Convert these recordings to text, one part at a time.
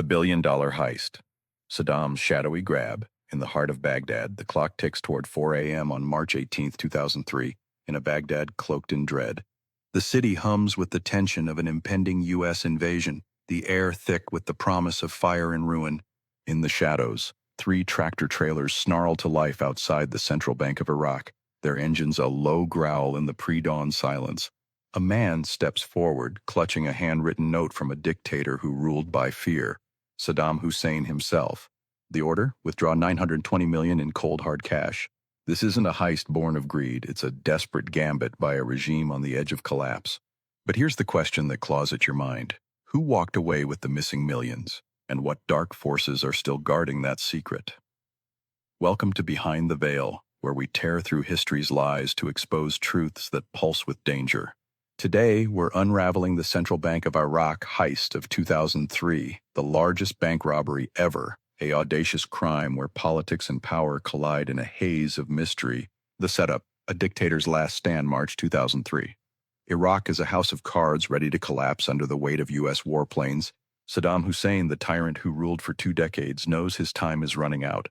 The billion-dollar heist. Saddam's shadowy grab. In the heart of Baghdad, the clock ticks toward 4 a.m. on March 18, 2003, in a Baghdad cloaked in dread. The city hums with the tension of an impending U.S. invasion, the air thick with the promise of fire and ruin. In the shadows, 3 tractor-trailers snarl to life outside the central bank of Iraq, their engines a low growl in the pre-dawn silence. A man steps forward, clutching a handwritten note from a dictator who ruled by fear, Saddam Hussein himself. The order? Withdraw $920 million in cold hard cash. This isn't a heist born of greed, it's a desperate gambit by a regime on the edge of collapse. But here's the question that claws at your mind. Who walked away with the missing millions? And what dark forces are still guarding that secret? Welcome to Behind the Veil, where we tear through history's lies to expose truths that pulse with danger. Today, we're unraveling the Central Bank of Iraq heist of 2003, the largest bank robbery ever, an audacious crime where politics and power collide in a haze of mystery. The setup, a dictator's last stand, March 2003. Iraq is a house of cards ready to collapse under the weight of U.S. warplanes. Saddam Hussein, the tyrant who ruled for 2 decades, knows his time is running out.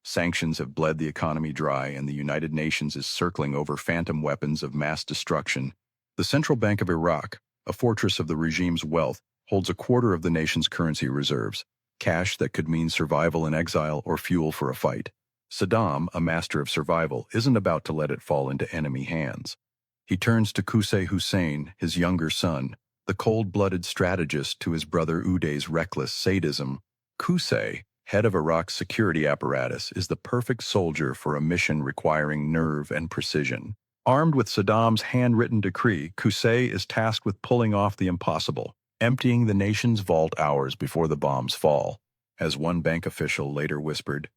Sanctions have bled the economy dry, and the United Nations is circling over phantom weapons of mass destruction. The Central Bank of Iraq, a fortress of the regime's wealth, holds a quarter of the nation's currency reserves, cash that could mean survival in exile or fuel for a fight. Saddam, a master of survival, isn't about to let it fall into enemy hands. He turns to Qusay Hussein, his younger son, the cold-blooded strategist to his brother Uday's reckless sadism. Qusay, head of Iraq's security apparatus, is the perfect soldier for a mission requiring nerve and precision. Armed with Saddam's handwritten decree, Qusay is tasked with pulling off the impossible, emptying the nation's vault hours before the bombs fall. As one bank official later whispered,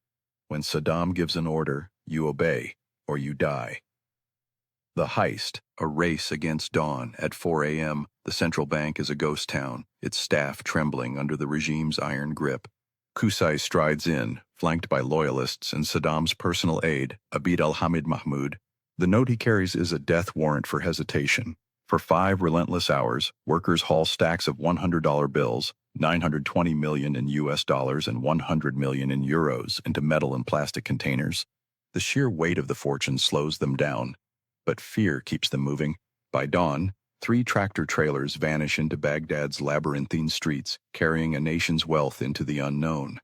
"When Saddam gives an order, you obey, or you die." The heist, a race against dawn. At 4 a.m., the central bank is a ghost town, its staff trembling under the regime's iron grip. Qusay strides in, flanked by loyalists and Saddam's personal aide, Abid al-Hamid Mahmoud. The note he carries is a death warrant for hesitation. For 5 relentless hours, workers haul stacks of $100 bills, $920 million in US dollars and 100 million in euros, into metal and plastic containers. The sheer weight of the fortune slows them down, but fear keeps them moving. By dawn, 3 tractor-trailers vanish into Baghdad's labyrinthine streets, carrying a nation's wealth into the unknown.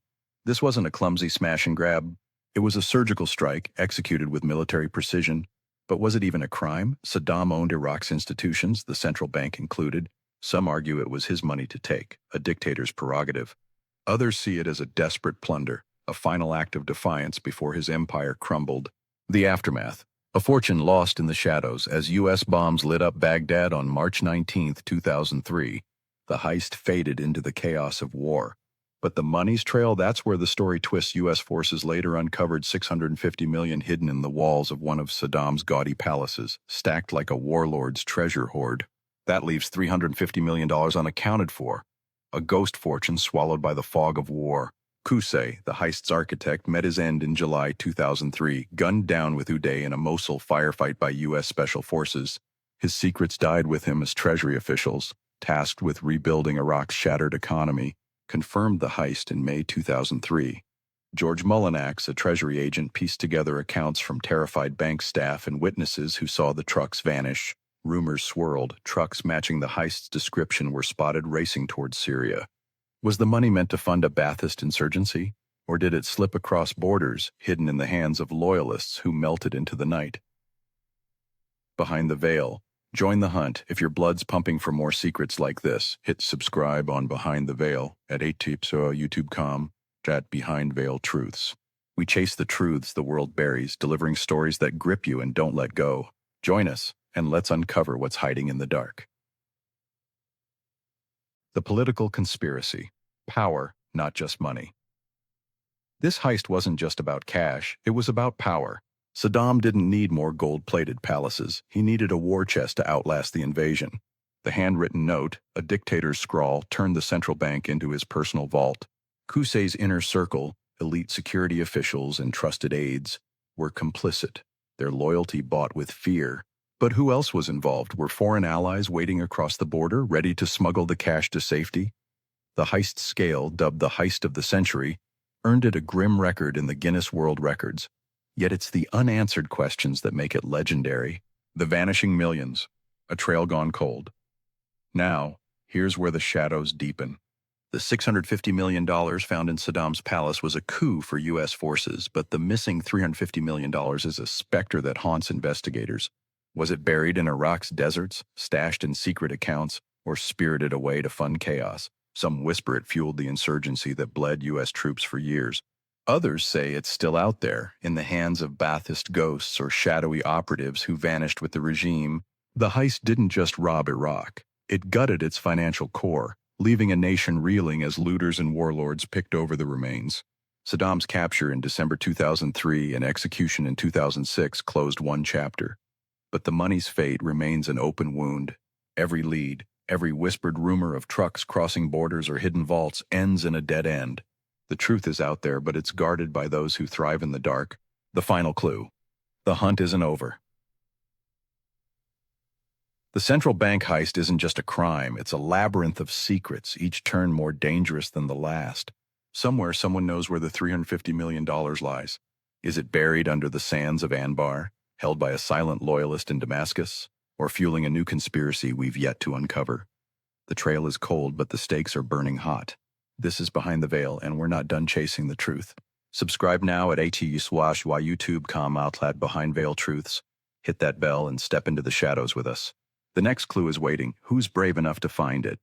This wasn't a clumsy smash and grab. It was a surgical strike executed with military precision. But was it even a crime? Saddam owned Iraq's institutions, the central bank included. Some argue it was his money to take, a dictator's prerogative. Others see it as a desperate plunder, a final act of defiance before his empire crumbled. The aftermath. A fortune lost in the shadows as U.S. bombs lit up Baghdad on March 19, 2003. The heist faded into the chaos of war. But the money's trail, that's where the story twists. U.S. forces later uncovered $650 million hidden in the walls of one of Saddam's gaudy palaces, stacked like a warlord's treasure hoard. That leaves $350 million unaccounted for, a ghost fortune swallowed by the fog of war. Qusay, the heist's architect, met his end in July 2003, gunned down with Uday in a Mosul firefight by U.S. Special Forces. His secrets died with him as Treasury officials, tasked with rebuilding Iraq's shattered economy, confirmed the heist in May 2003. George Mullinax, a Treasury agent, pieced together accounts from terrified bank staff and witnesses who saw the trucks vanish. Rumors swirled. Trucks matching the heist's description were spotted racing towards Syria. Was the money meant to fund a Ba'athist insurgency? Or did it slip across borders, hidden in the hands of loyalists who melted into the night? Behind the Veil. Join the hunt. If your blood's pumping for more secrets like this, hit subscribe on Behind the Veil at 8 tips or YouTube.com at Behind Veil Truths. We chase the truths the world buries, delivering stories that grip you and don't let go. Join us, and let's uncover what's hiding in the dark. The political conspiracy. Power, not just money. This heist wasn't just about cash, it was about power. Saddam didn't need more gold-plated palaces. He needed a war chest to outlast the invasion. The handwritten note, a dictator's scrawl, turned the central bank into his personal vault. Qusay's inner circle, elite security officials and trusted aides, were complicit, their loyalty bought with fear. But who else was involved? Were foreign allies waiting across the border, ready to smuggle the cash to safety? The heist scale, dubbed the heist of the century, earned it a grim record in the Guinness World Records. Yet it's the unanswered questions that make it legendary. The vanishing millions, a trail gone cold. Now, here's where the shadows deepen. The $650 million found in Saddam's palace was a coup for U.S. forces, but the missing $350 million is a specter that haunts investigators. Was it buried in Iraq's deserts, stashed in secret accounts, or spirited away to fund chaos? Some whisper it fueled the insurgency that bled U.S. troops for years. Others say it's still out there, in the hands of Ba'athist ghosts or shadowy operatives who vanished with the regime. The heist didn't just rob Iraq. It gutted its financial core, leaving a nation reeling as looters and warlords picked over the remains. Saddam's capture in December 2003 and execution in 2006 closed one chapter. But the money's fate remains an open wound. Every lead, every whispered rumor of trucks crossing borders or hidden vaults ends in a dead end. The truth is out there, but it's guarded by those who thrive in the dark. The final clue. The hunt isn't over. The central bank heist isn't just a crime, it's a labyrinth of secrets, each turn more dangerous than the last. Somewhere someone knows where the $350 million lies. Is it buried under the sands of Anbar, held by a silent loyalist in Damascus, or fueling a new conspiracy we've yet to uncover? The trail is cold, but the stakes are burning hot. This is Behind the Veil, and we're not done chasing the truth. Subscribe now at YouTube.com outlet Behind Veil Truths. Hit that bell and step into the shadows with us. The next clue is waiting. Who's brave enough to find it?